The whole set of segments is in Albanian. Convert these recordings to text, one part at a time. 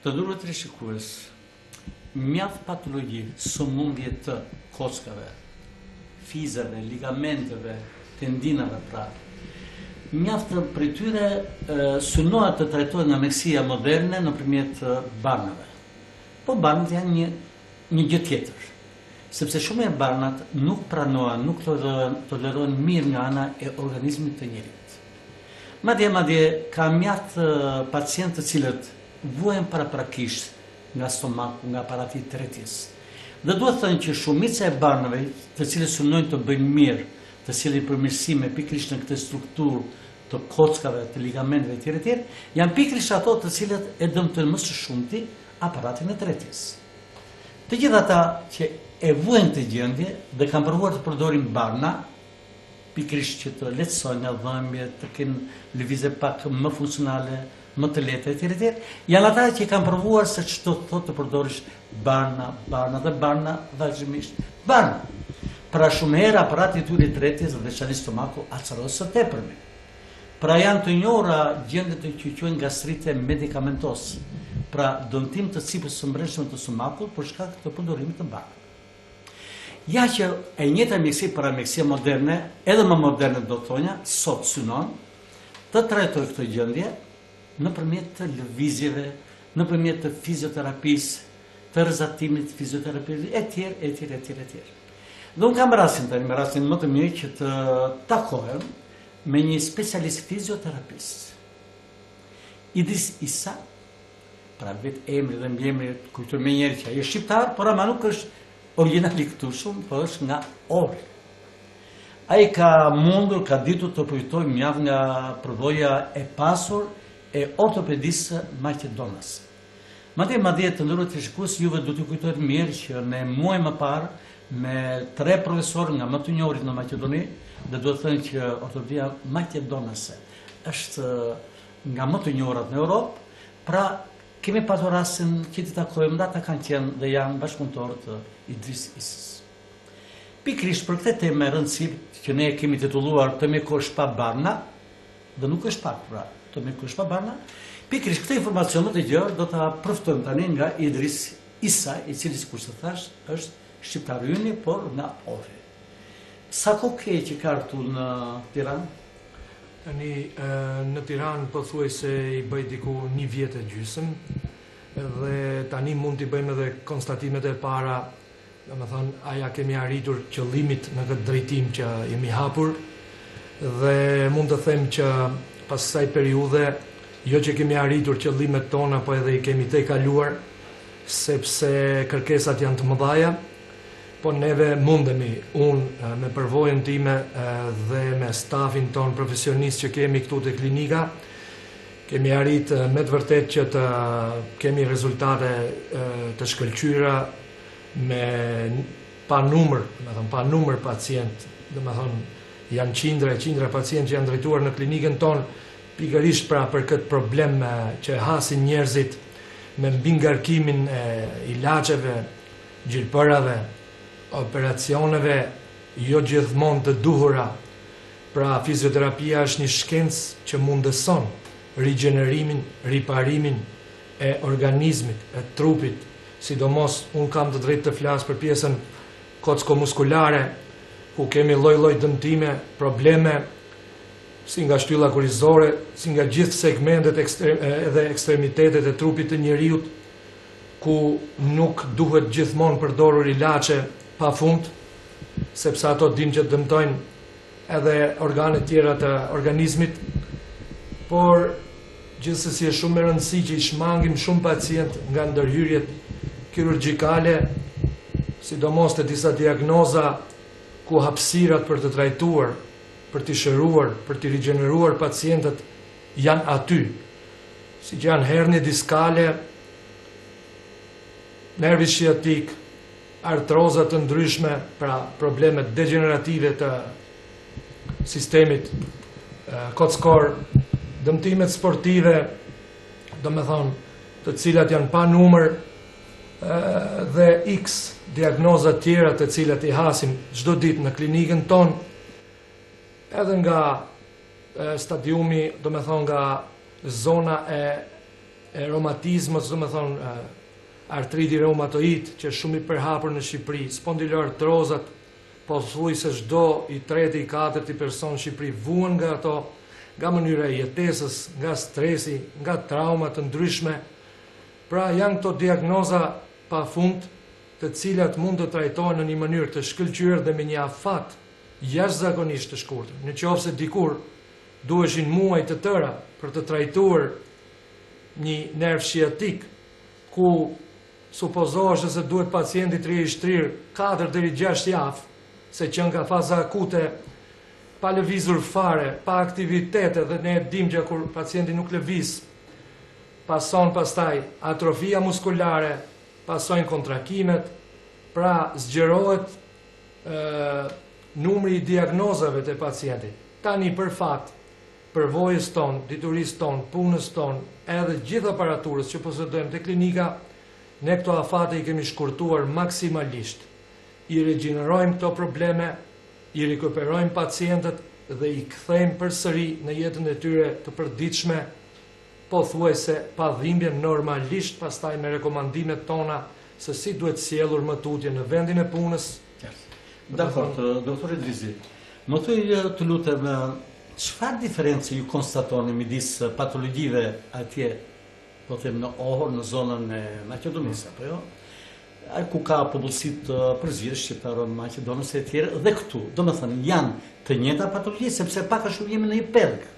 Të nderuar teleshikues, mjaft patologji, sëmundje të kockave, fizave, ligamenteve, tendinave pra. Mjaft për tyre synohet të trajtohet nga mjekësia moderne nëpërmjet barnave. Po barnat janë një gjë tjetër. Sepse shumë e barnat nuk pranohen, nuk tolerohen mirë nga ana e organizmit të njerit. Madje ka mjaft pacientë të cilët vuajnë paraprakisht nga stomaku, nga aparati i tretjes. Dhe duhet thënë që shumica e barnave, të cilët synojnë të bëjnë mirë, të cilin përmirësime pikërisht në këtë strukturë të kockave, të ligamenteve etj., janë pikërisht ato të cilët e dëmtojnë më së shumti aparatin e tretjes. Të gjithë ata që e vuajnë këtë gjendje dhe kanë provuar të përdorin barna, pikërisht që të lehtësojnë nga dhëmbjet, të kenë lëvizje pak më funksionale, më të lehta etj., janë ata që kanë provuar se çdo thotë të përdorish barna dhe barna vazhdimisht. Barna. Pra shumë herë aparati i tyre tretjes dhe veçanërisht stomaku acarohet së tepërmi. Pra janë të njohura gjendjet që quhen gastrite medikamentose. Pra dëmtim të cipës së brendshme të stomakut për shkak të përdorimit të barnave. Ja që e njëjta mjekësi para mjekësia moderne, edhe më moderne do të thonja, sot synon të trajtojë këtë gjendje nëpërmjet të lëvizjeve, nëpërmjet të fizioterapisë, të rrezatimit fizioterapisë etj. Dhe unë kam rastin tani, me rastin më të mirë që të takohem me një specialist fizioterapist. Idris Isa, pra vetë emri dhe mbiemri kujtoj me njerë që ai është shqiptar, por ama nuk është originali këtu shumë, po është nga Ohri. Ai ka mundur, ka ditur të përfitojë mjaft nga përvoja e pasur e ortopedisë Maqedonas. Madje të nderuar teleshikues, juve do t'ju kujtohet mirë që në muaj më parë me 3 profesorë nga më të njohurit në Maqedoni, dhe duhet thënë që ortopedia maqedonase është nga më të njohurat në Europë, pra kemi pasur rastin që t'i takojmë, ata kanë qenë dhe janë bashkëpunëtorë të Idris Isës. Pikërisht për këtë temë e rëndësishme që ne kemi titulluar Të mjekosh pa barna, dhe nuk është pak, pra, të mjekosh pa barna, pikërisht këtë informacion më të gjerë do ta përftojmë tani nga Idris Isa, i cili sikur të thash është shqiptar yni, por nga Ohri. Sa kohë ke që ka ardhur në Tiranë? Tani në Tiranë pothuajse i bëj diku 1 vjet e gjysmë, dhe tani mund t'i bëjmë edhe konstatimet e para, domethënë aja kemi arritur qëllimit në këtë drejtim që jemi hapur, dhe mund të them që pas kësaj periudhe, jo që kemi arritur qëllimet tona, po edhe i kemi tejkaluar, sepse kërkesat janë të mëdhaja, po neve mundemi, unë me përvojën time dhe me stafin ton profesionist që kemi këtu të klinika, kemi arrit me të vërtet që të kemi rezultate të shkëlqyra me pa numër pacient, dhe me thonë janë qindra pacient që janë drejtuar në klinikën ton, pikërisht pra për këtë problem që hasin njerëzit me mbingarkimin e ilaçeve, gjilpërave, operacioneve jo gjithmonë të duhura. Pra fizioterapia është një shkencë që mundëson rigjenerimin, riparimin e organizmit, e trupit, sidomos unë kam të drejtë të flas për pjesën kocko-muskulare, ku kemi lloj-lloj dëmtime, probleme, si nga shtylla kurizore, si nga gjithë segmentet edhe ekstremitetet e trupit të njeriut, ku nuk duhet gjithmonë përdorur ilaçe pa fund, sepse ato dim që dëmtojnë edhe organet tjera të organizmit, por gjithsesi është shumë e rëndësishme që i shmangim shumë pacient nga ndërhyrjet kirurgjikale, sidomos të disa diagnoza ku hapësirat për të trajtuar, për të shëruar, për të rigjeneruar pacientët janë aty, si që janë hernie diskale, nervi sciatik, artrozat të ndryshme, pra problemet degenerative të sistemit kockor, dëmtimet sportive, do me thonë, të cilat janë pa numër, dhe x diagnozat tjera të cilat i hasim çdo ditë në klinikën tonë, edhe nga stadiumi, do me thonë nga zona e e reumatizmës, do me thonë artriti reumatoid, që është shumë i përhapur në Shqipëri, spondiloartrozat, po thuj se çdo i treti, i katërti person në Shqipëri vuan nga ato, nga mënyra e jetesës, nga stresi, nga trauma të ndryshme. Pra janë këto diagnoza pafund, të cilat mund të trajtohen në një mënyrë të shkëlqyer dhe me një afat jashtëzakonisht të shkurtër. Në qoftë se dikur duheshin muaj të tëra për të trajtuar një nerv sciatik, ku supozohej se duhet pacienti të rihej shtrirë 4 deri 6 javë, se që nga faza akute, pa lëvizur fare, pa aktivitete, dhe ne dim që kur pacienti nuk lëviz, pason pastaj atrofia muskulare, pasojnë kontrakimet, pra zgjerohet numri i diagnozave të pacientit. Tani për fat, përvojës tonë, diturisë tonë, punës tonë, edhe gjithë aparaturës që posedojmë të klinika, ne këto afate i kemi shkurtuar maksimalisht. I regjenerojmë këto probleme, i rikuperojmë pacientët dhe i kthejmë përsëri në jetën e tyre të përditshme, po thuajse pa dhimbje normalisht, pastaj me rekomandimet tona se si duhet sjellur mëtutje në vendin e punës. Dakord, doktor Idrizi, më thuaj të lutem, çfarë diferencë ju konstatoni midis patologjive atje, po them në Ohër, në zonën e Maqedonisë, apo jo? Ku ka popullsi të përzierë shqiptarë në Maqedonës e tjerë, dhe këtu, domethënë janë të njëjta patologji, sepse pak a shumë jemi në një perg.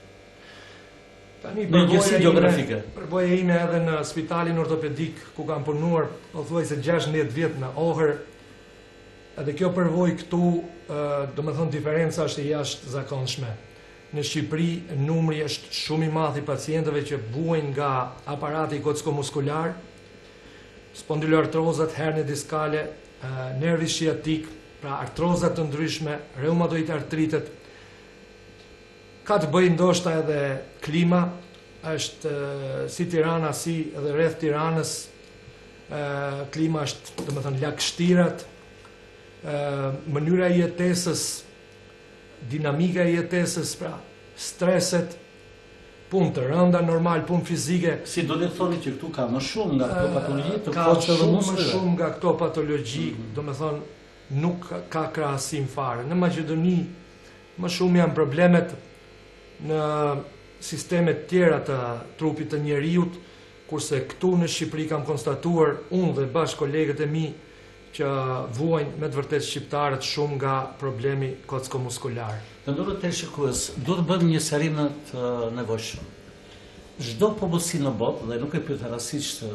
Përvoja ime edhe në spitalin ortopedik, ku kam punuar, o thuaj se 16 vjet në Ohër, edhe kjo përvoj këtu, do me thonë diferenca është e jashtë zakonshme. Në Shqipëri, numri është shumë i madh i pacientëve që vuajnë nga aparati kocko-muskular, spondiloartrozat, hernie diskale, nervi sciatik, pra artrozat të ndryshme, reumatoid artritet. Ka të bëjë ndoshta edhe klima, është si Tirana, si edhe rreth Tiranës, klima është, do me thënë, lagështirat, mënyra e jetesës, dinamika e jetesës, pra streset, punë të rënda, normal, punë fizike. Si do të thoni që këtu ka më shumë nga këto patologji të ka koçeve dhe muskuleve? Më shumë nga këto patologji, do me thonë, nuk ka krahasim fare. Në Maqedoni, më shumë janë problemet në sistemet tjera të trupit të njeriut, kurse këtu në Shqipëri kam konstatuar unë dhe bashkë kolegët e mi që vuajnë me të vërtet shqiptarët shumë nga problemi kocko-muskular. Të ndërru të shikues, do të bëjmë një serim të nevojshëm. Çdo popullsi në botë, dhe nuk e pyet rastësisht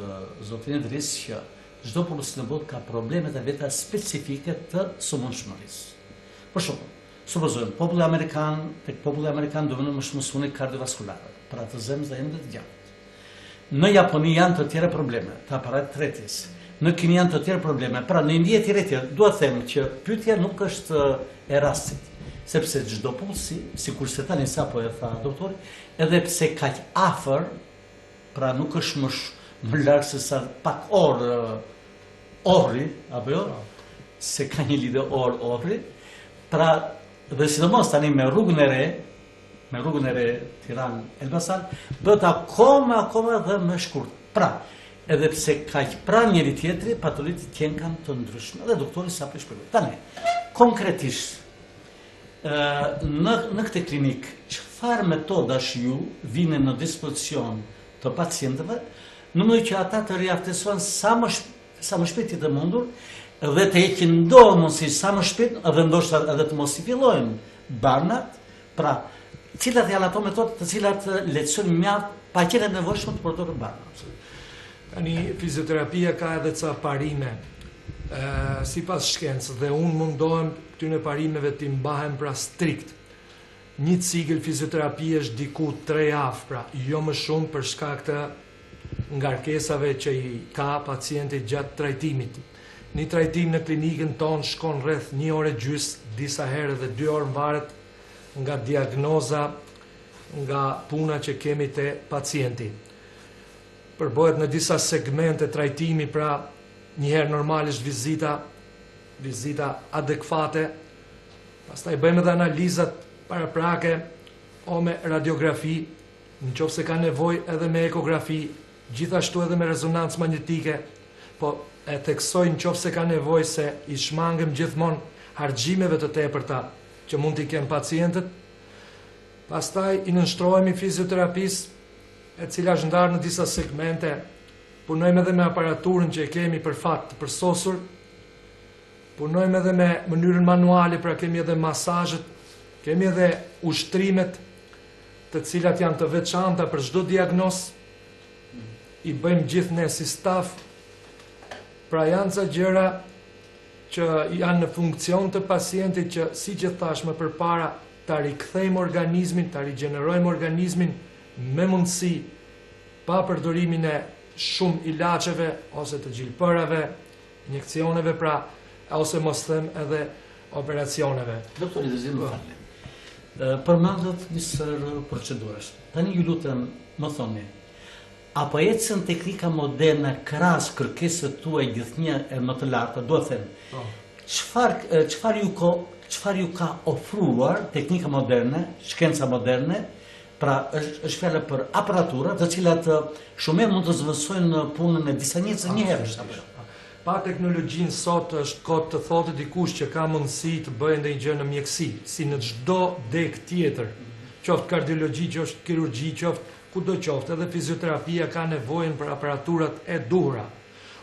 zotin Idris, që çdo popullsi në botë ka problemet e veta specifike të sëmundshmërisë. Për shembull, supozojmë, populli amerikan do vënë më shumë kardiovaskulare, pra të zemrës dhe ende të gjatë. Në Japoni janë të tjera probleme, të aparatit tretjes. Në Kinë janë të tjera probleme, pra në Indi e tjera, dua të them që pyetja nuk është e rastit, sepse çdo popullsi, sikurse tani sapo e tha doktori, edhe pse kaq afër, pra nuk është më larg se sa pak orë Ohri, apo jo, se ka një lidhje Ohri, pra dhe sidomos tani me rrugën e re Tiranë-Elbasan, bëhet akoma dhe më shkurt. Pra, edhe pse kaq pranë njëri tjetri, patologjitë tjenë kanë të ndryshme. Dhe doktori sapo e shpjegoi. Tani, konkretisht, në këtë klinik, çfarë metodash ju vini në dispozicion të pacientëve, në mënyrë që ata të riaftësohen sa më shpejt të mundur, dhe të heqin mundësi sa më shpejt, edhe ndoshta edhe të mos i fillojnë barnat, pra, cilat janë ato metodë të cilat lehtësojnë mjaft pa qenë nevojshme të përdorur barnat. Tani, fizioterapia ka edhe ca parime, sipas shkencës, dhe unë mundohem këtyre parimeve të mbahem pra strikt. Një cikël fizioterapie është diku 3 javë, pra jo më shumë për shkak të ngarkesave që i ka pacienti gjatë trajtimit. Një trajtim në klinikën tonë shkon rreth 1 orë e gjys, disa herë dhe 2 orë, varet nga diagnoza, nga puna që kemi te pacienti. Përbohet në disa segmente trajtimi, pra njëherë normalisht vizita adekvate, pastaj bëjmë edhe analizat paraprake o me radiografi, në qoftë se ka nevojë edhe me ekografi, gjithashtu edhe me rezonancë magnetike, po e theksojnë nëse ka nevojë se i shmangëm gjithmonë harxhimeve të tepërta që mund t'i kenë pacientët. Pastaj i nënshtrohemi fizioterapisë, e cila është ndarë në disa segmente. Punojmë edhe me aparaturën që e kemi për fat të përsosur. Punojmë edhe me mënyrën manuale, pra kemi edhe masazhet, kemi edhe ushtrimet, të cilat janë të veçanta për çdo diagnozë. I bëjmë gjithë ne si staf. Pra janë ca gjëra që janë në funksion të pacientit që, si që thash më përpara, ta rikthejmë organizmin, ta rigjenerojmë organizmin me mundësi, pa përdorimin e shumë ilaçeve ose të gjilpërave, injeksioneve, pra, ose mos them edhe operacioneve. Doktor Idrizim, më falni. Përmendët nisër procedurës. Tani ju lutem, më thoni, apo ecën teknika moderne krahas kërkesës tuaj gjithnjë e më të larta, do të them. Çfarë ju ka ofruar teknika moderne, shkenca moderne, pra është fjala për aparatura, të cilat shumë mund të zëvendësojnë punën e disa njerëz një herë. Pa teknologjinë sot është kohë të thotë dikush që ka mundësi të bëjë ndonjë gjë në mjeksi, si në çdo deg tjetër, qoftë kardiologji, qoftë kirurgji, qoftë kudo qoftë, edhe fizioterapia ka nevojën për aparaturat e duhura.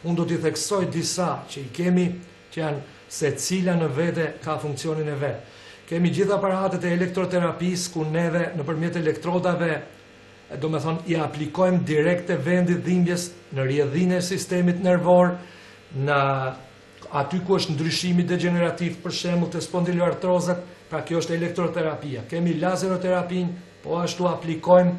Unë do t'i theksoj disa që i kemi, që janë secila në vete ka funksionin e vet. Kemi gjithë aparatet e elektroterapisë ku neve nëpërmjet elektrodave, do me thonë, i aplikojmë direkt te vendi dhimbjes në rrjedhinë e sistemit nervor, në aty ku është ndryshimi degenerativ, për shembull te spondiloartrozat, pra kjo është elektroterapia. Kemi lazeroterapin, po ashtu aplikojmë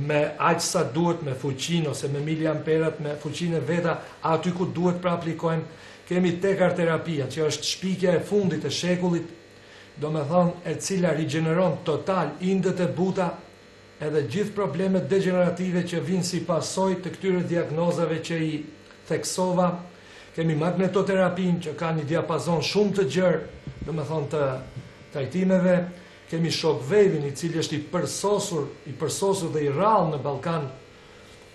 me aq sa duhet, me fuqinë ose me miliamperat, me fuqinë e veta, aty ku duhet pra aplikojmë. Kemi tekarterapia, që është shpikja e fundit e shekullit, do me thonë, e cila rigjeneron total indet e buta edhe gjithë problemet degenerative që vinë si pasoj të këtyre diagnozave që i theksova. Kemi magnetoterapin që ka një diapazon shumë të gjerë, do me thonë të trajtimeve. Kemi shockwave-in i cili është i përsosur dhe i rrallë në Ballkan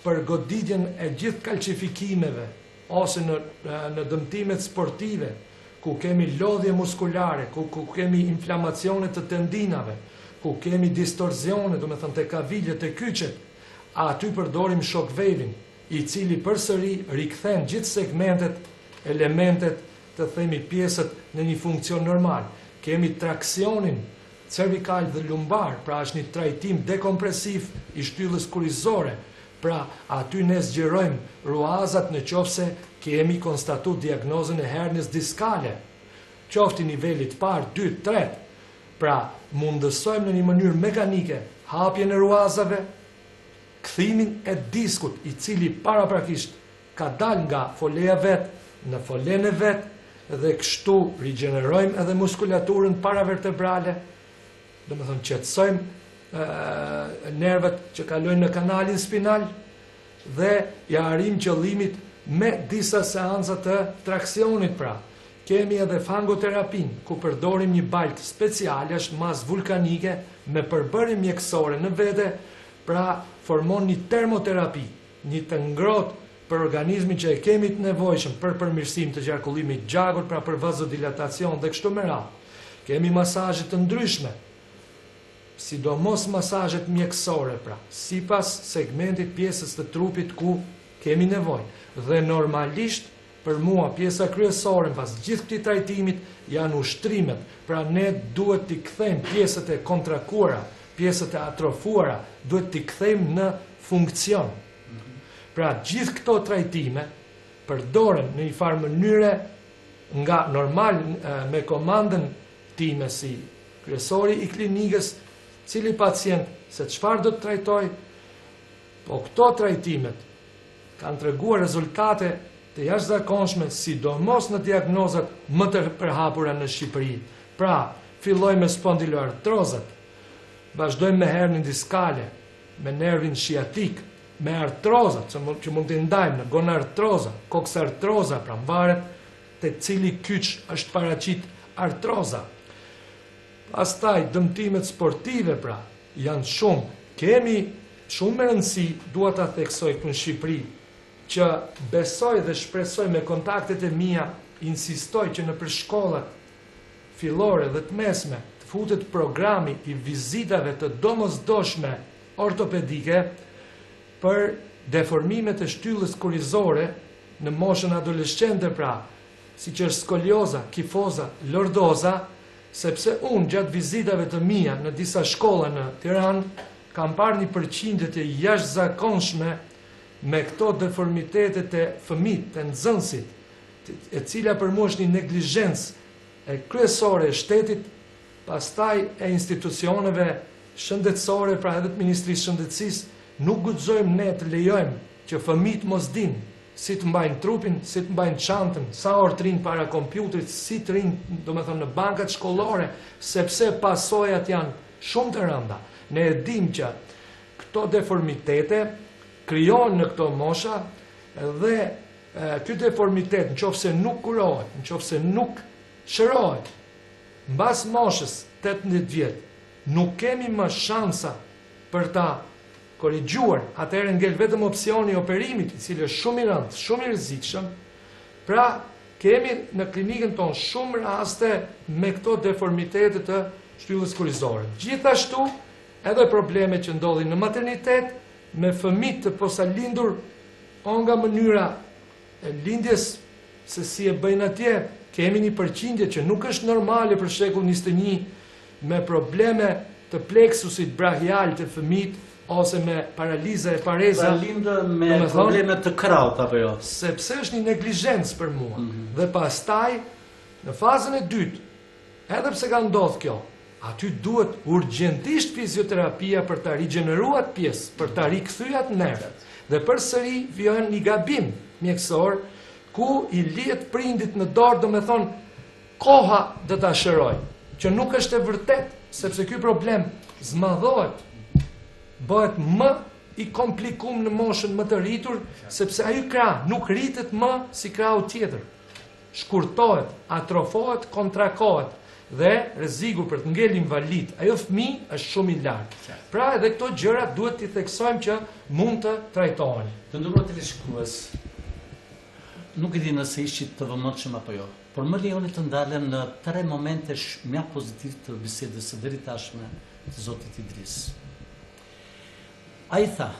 për goditjen e gjithë kalcifikimeve ose në dëmtimet sportive, ku kemi lodhje muskulare, ku kemi inflamacione të tendinave, ku kemi distorsione, do me thënë të kaviljet, të kyçet, aty përdorim shockwave-in, i cili përsëri rikthen gjithë segmentet, elementet, të themi pjesët në një funksion normal. Kemi traksionin cervikal dhe lumbar, pra është një trajtim dekompresiv i shtyllës kurizore, pra aty ne zgjerojmë ruazat në qofse kemi konstatu diagnozën e hernjes diskale, qofti nivelit parë, 2, 3, pra mundësojmë në një mënyrë mekanike hapjen e ruazave, kthimin e diskut i cili paraprakisht ka dal nga foleja vet në folen e vet, dhe kështu rigjenerojmë edhe muskulaturën paravertebrale, do me thonë qetësojmë nervat që kalojnë në kanalin spinal dhe ja arrim qëllimit me disa seanca të traksionit. Pra kemi edhe fangoterapin, ku përdorim një baltë speciale, është mas vulkanike me përbërje mjekësore në vete, pra formon një termoterapi, një të ngrohtë për organizmin që e kemi të nevojshëm për përmirësim të qarkullimit gjakut, pra për vazodilatacion dhe kështu me radhë. Kemi masazhe të ndryshme, sidomos masazhet mjekësore, pra sipas segmentit pjesës të trupit ku kemi nevojë. Dhe normalisht për mua pjesa kryesore pas gjithë këtij trajtimit janë ushtrimet, pra ne duhet t'i kthejmë pjesët e kontrakuara, pjesët e atrofuara, duhet t'i kthejmë në funksion. Pra gjithë këto trajtime përdoren në një farë mënyre nga normal me komandën time si kryesori i klinikës, cili pacient se çfarë do të trajtoj, po këto trajtimet kanë treguar rezultate të jashtëzakonshme, sidomos në diagnozat më të përhapura në Shqipëri. Pra, filloj me spondiloartrozat, vazhdojmë me hernin diskale, me nervin sciatik, me artrozat, që mund të ndajmë në gonartroza, koksartroza, pra mvaret të cili kyç është paraqit artroza. Pastaj dëmtimet sportive, pra, janë shumë. Kemi shumë me rëndësi dua ta theksoj këtu në Shqipëri që besoj dhe shpresoj me kontaktet e mia, insistoj që në shkollat fillore dhe të mesme të futet programi i vizitave të domosdoshme ortopedike për deformimet e shtyllës kurrizore në moshën adoleshente, pra, siç është skolioza, kifoza, lordoza, sepse unë gjatë vizitave të mia në disa shkolla në Tiranë kam parë një përqindje të jashtëzakonshme me këto deformitetet e fëmijët, të nxënësit, e cila për mua është një neglizhencë e kryesore e shtetit, pastaj e institucioneve shëndetësore, pra edhe të Ministrisë Shëndetësisë. Nuk guxojmë ne të lejojmë që fëmijët mos dinë si të mbajnë trupin, si të mbajnë çantën, sa orë të rinë para kompjuterit, si të rinë, domethënë, në bankat shkollore, sepse pasojat janë shumë të rënda. Ne e dimë që këto deformitete krijohen në këto mosha dhe ky deformitet nëse nuk kurohet, nëse nuk shërohet, mbas moshës 18 vjet, nuk kemi më shansa për ta korrigjuar, atëherë ngel vetëm opsioni i operimit, i cili është shumë i rëndë, shumë i rrezikshëm. Pra, kemi në klinikën tonë shumë raste me këto deformitete të shtyllës kurrizore. Gjithashtu, edhe probleme që ndodhin në maternitet me fëmijë të posalindur, o nga mënyra e lindjes se si e bëjnë atje, kemi një përqindje që nuk është normale për shekull 21 me probleme të pleksusit brachial të fëmijët ose me paraliza e pareza. Pra lindë me probleme të kraut, apo jo? Sepse është një neglizhencë për mua. Dhe pastaj, në fazën e dytë, edhe pse ka ndodhur kjo, aty duhet urgjentisht fizioterapia për ta rigjeneruar pjesë, për ta rikthyer nervët. Dhe përsëri vjen një gabim mjekësor ku i lihet prindit në dorë, domethënë koha do ta shëroj, që nuk është e vërtet, sepse ky problem zmadhohet, bëhet më i komplikuar në moshën më të rritur, sepse ai krah nuk rritet më si krahu tjetër. Shkurtohet, atrofohet, kontrakohet dhe rreziku për të ngel invalid, ajo fëmijë është shumë i lartë. Pra edhe këto gjëra duhet t'i theksojmë që mund të trajtohen. Të nderuar teleshikues, nuk e di nëse ishit të vëmendshëm apo jo, por më lejoni të ndalem në 3 momente mjaft pozitiv të bisedës së deri tashme të zotit Idris. Ai tha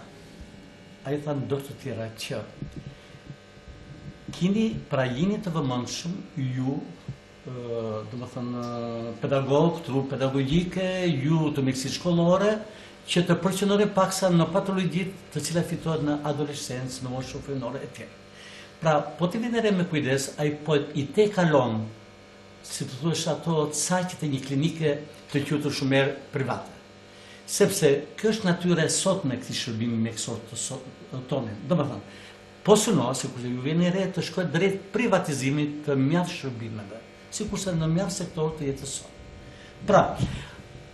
në dorë të tjera që jeni të vëmendshëm ju, domethënë pedagog, trup pedagogjike, ju të mjekësisë shkollore, që të përqendroheni paksa në patologjitë të cilat fitohet në adoleshencë, në moshë fëmijore e tjerë. Pra, po t'i vini re me kujdes, ai po i te kalon, si të thuash ato caqet e një klinike të quajtur shumë herë private. Sepse kjo është natyra e sotme e këtij shërbimi mjekësor të tonë. Domethënë, po synohet sikur ju vjen re të shkojë drejt privatizimit të mjaft shërbimeve, sikurse në mjaft sektor të jetës sot. Pra,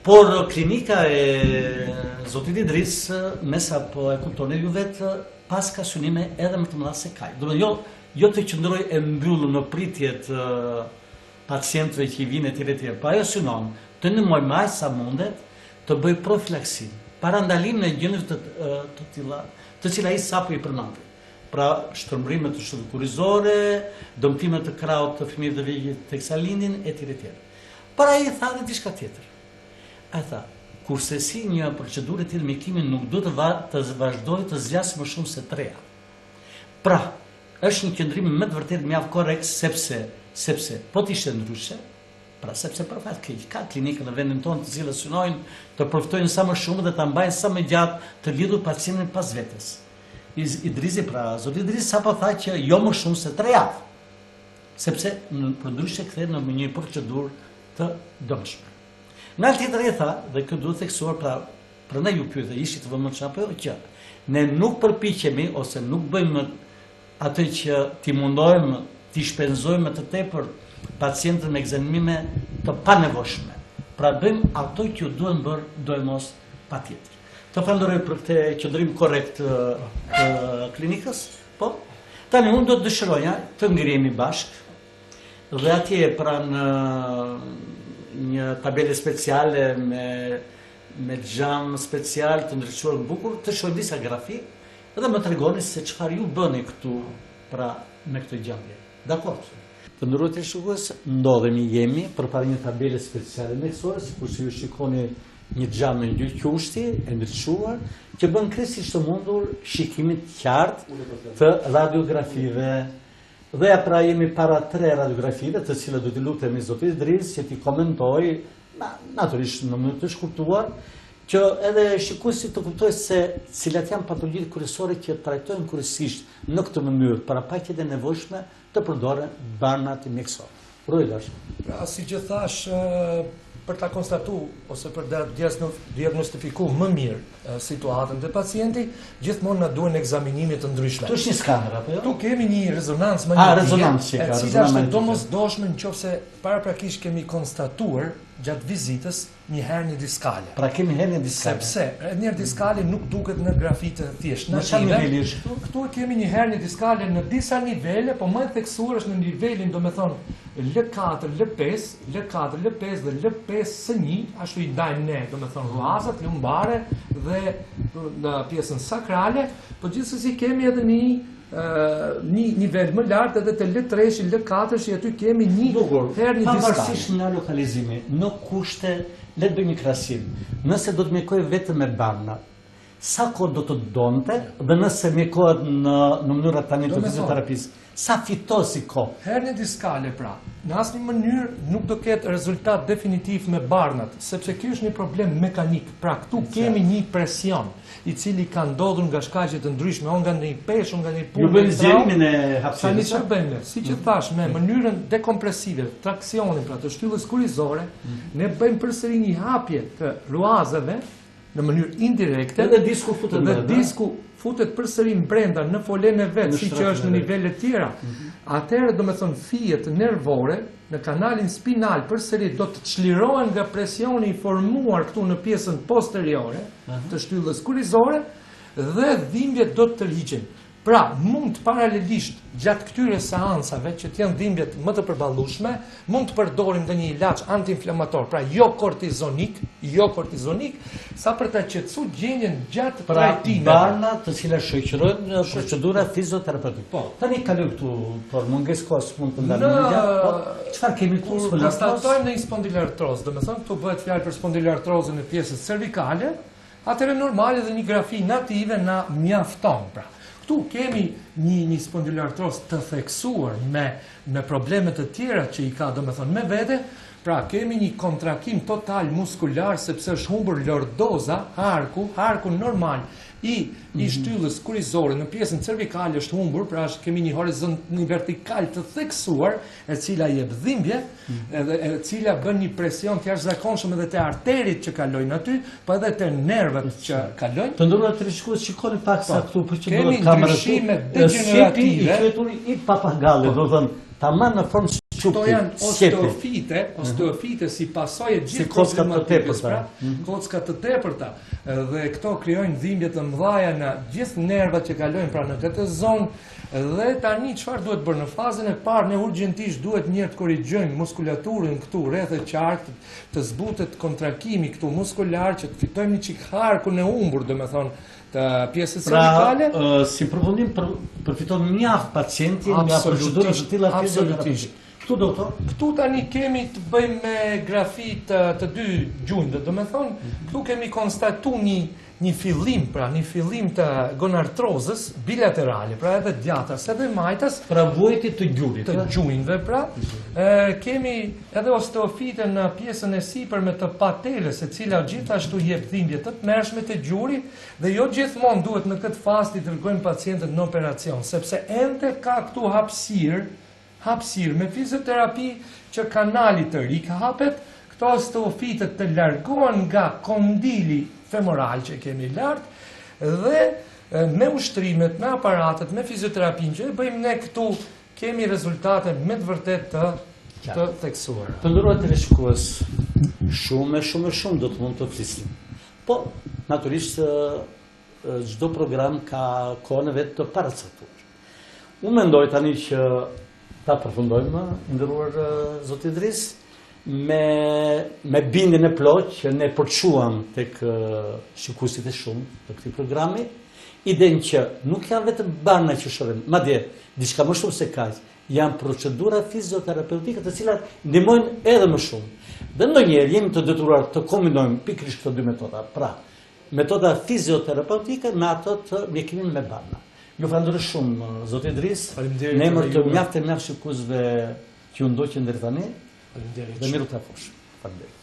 por klinika e zotit Idris, me sa po e kuptoni ju vetë, pas ka synime edhe më të mëdha se kaj. Domethënë, jo të qëndroj e mbyllur në pritje të pacientëve që i vinë etj, pa ajo synon të ndihmoj më aq sa mundet të bëj profilaksin, parandalim në gjendje të tilla, të cilat ai sapo i përmendi. Pra, shtrëmbrime të shtyllës kurrizore, dëmtime të krahut të fëmijëve të vegjël teksa lindin etj. Por ai tha edhe diçka tjetër. Ai tha, kurse si një procedurë tjetër mjekimi nuk do të vazhdojë të zgjasë më shumë se 3 javë. Pra, është një qëndrim më të vërtetë mjaft korrekt sepse po të ishte ndryshe, pra sepse për fat keq ka klinika në vendin tonë të cilat synojnë të përfitojnë sa më shumë dhe ta mbajnë sa më gjatë të lidhur pacientin pas vetes. Idrisi, pra, zoti Idrisi sapo tha që jo më shumë se 3 javë, sepse përndryshe kthehet në një procedurë të dëmshme. Në alë tjetër e tha, dhe këtë duhet theksuar, pra, prandaj ju pyeta, ishit të vëmendshëm apo jo, që ne nuk përpiqemi ose nuk bëjmë atë që ti mundohemi, ti shpenzojmë të tepër pacientët me ekzamime të panevojshme. Pra bëjmë ato që duhen bërë dojmos patjetër. Të falenderoj për këtë qëndrim korrekt të klinikës, po. Tani unë do të dëshiroja të ngrihemi bashkë dhe atje pranë një tabele speciale me me xham special të ndriçuar bukur, të shoh disa grafi dhe më tregoni se çfarë ju bëni këtu pra me këtë gjendje. Dakor. Të nderuar televizionistë, jemi përpara një tabele speciale mjekësore, sikur që ju shikoni një xham me dy qushti e ndriçuar, që bën kryesisht të mundur shikimin të qartë të radiografive. Dhe ja pra jemi para 3 radiografive, të cilat do t'i lutemi zotit Idris që t'i komentoj, natyrisht në mënyrë të shkurtuar, që edhe shikuesi të kuptojë se cilat janë patologjitë kryesore që trajtojnë kryesisht në këtë mënyrë, parapaqjet e nevojshme të përdoren banat mjekësor. Rojlash. Pra, si që thash, për ta konstatu ose për të diagnostifiku më mirë situatën të pacienti, gjithmonë na duhen ekzaminime të ndryshme. Tu është një skaner apo jo? Tu kemi një rezonancë magnetike, e cila është domosdoshme nëse paraprakisht kemi konstatuar gjatë vizitës një hernie diskale. Pra kemi hernie diskale. Sepse hernia diskale nuk duket në grafitë thjesht në çfarë niveli është këtu? Këtu kemi një hernie diskale në disa nivele, po më e theksuar është në nivelin, domethënë L4, L5, L4, L5 dhe L5S1, ashtu i dajmë ne, domethënë ruazat, lumbare dhe në pjesën sakrale, po gjithsesi kemi edhe një nivel më lartë edhe të L3, L4, që aty kemi një hernie diskale. Pavarësisht nga lokalizimi, në kushte, le të bëjmë një krahasim. Nëse do të mjekoj vetëm me barna, sa kohë do të donte dhe nëse mjekohet në mënyra tani të fizioterapisë, sa fiton si kohë? Hernia diskale pra, në asnjë mënyrë nuk do ketë rezultat definitiv me barnat, sepse ky është një problem mekanik. Pra këtu kemi një presion i cili ka ndodhur nga shkaqe të ndryshme, nga një peshë, nga një punë. Ju bëni zgjerimin e hapësirës. Tani çfarë bëjmë? Siç e thash, me mënyrën dekompresive, traksionin pra të shtyllës kurizore, ne bëjmë përsëri një hapje të ruazave në mënyrë indirekte. Edhe disku futet dhe disku futet përsëri brenda në folen e vet, siç është në nivele të tjera. Atëherë domethënë fijet nervore në kanalin spinal përsëri do të çlirohen nga presioni i formuar këtu në pjesën posteriore të shtyllës kurizore dhe dhimbjet do të tërhiqen. Pra, mund paralelisht gjatë këtyre seansave që të janë dhimbjet më të përballueshme, mund të përdorim dhe një ilaç antiinflamator, pra jo kortizonik, sa për ta qetësuar gjendjen gjatë trajtimit. Pra, barna të cilat shoqërojnë procedura fizioterapeutike. Po, tani kaloj këtu, por mungesë kohës mund të ndalojmë gjatë. Po, çfarë kemi këtu? Konstatojmë një spondilartroz, domethënë këtu bëhet fjalë për spondilartrozën e pjesës cervikale, atëherë normale dhe një grafi native na mjafton pra. Këtu kemi një spondilartroz të theksuar me probleme të tjera që i ka domethënë me vete, pra kemi një kontrakim total muskular sepse është humbur lordoza, harku normal i shtyllës kurizore në pjesën cervikale është humbur, pra kemi një horizont një vertikal të theksuar, e cila jep dhimbje, e cila bën një presion të jashtëzakonshëm edhe te arterit që kalojnë aty, po edhe te nervat që kalojnë. Të nderuar televizionistë, shikoni pak sa këtu kemi ndryshime degenerative, i papagallit, do të thënë, tamam në formë Këto janë osteofite si pasojë gjithë problematikës, pra, kocka të tepërta, dhe këto krijojnë dhimbje të mëdha në gjithë nervat që kalojnë pra në këtë zonë, dhe tani çfarë duhet bërë në fazën e parë, ne urgjentisht duhet të korrigjojmë muskulaturën këtu rreth e qarkut, të zbutet kontrakimi këtu muskular që të fitojmë një çik harkun e humbur, domethënë të pjesës cervikale. Pra, si përfundim përfiton mjaft pacienti nga procedura të tilla fizioterapike. Këtu tani kemi të bëjmë me grafi të dy gjunjëve, domethënë, këtu kemi konstatu një fillim të gonartrozës bilaterale, pra edhe djathtas edhe majtas, pra vuajtje të gjurit, të gjunjëve, pra. Kemi edhe osteofite në pjesën e sipërme të patelës, e cila gjithashtu jep dhimbje të tmerrshme të gjurit, dhe jo gjithmonë duhet në këtë fazë të dërgojmë pacientët në operacion, sepse ende ka këtu hapësirë me fizioterapi që kanali të ri hapet, këto osteofitet të largohen nga kondili femoral që kemi lart dhe me ushtrimet, me aparatet, me fizioterapinë që bëjmë ne këtu kemi rezultate me të vërtet të theksuara. Të nderuar televizionistë, shumë do të mund të flisim. Po, natyrisht çdo program ka kohën e vet të paraqituar. Unë mendoj tani që ta përfundojmë, nderuar zoti Idris, me bindjen e plot që ne përçuam tek shikuesit e shumë të këtij programi, idenë që nuk janë vetëm barna që shohim, madje diçka më shumë se kaq, janë procedura fizioterapeutike të cilat ndihmojnë edhe më shumë. Dhe ndonjëherë jemi të detyruar të kombinojmë pikërisht këto dy metoda, pra metoda fizioterapeutike me ato të mjekimin me barna. Ju falenderoj shumë, zoti Idris, në emër të mjaft shikuesve që u ndoqën deri tani. Faleminderit. Dhe miru të afosh. Faleminderit.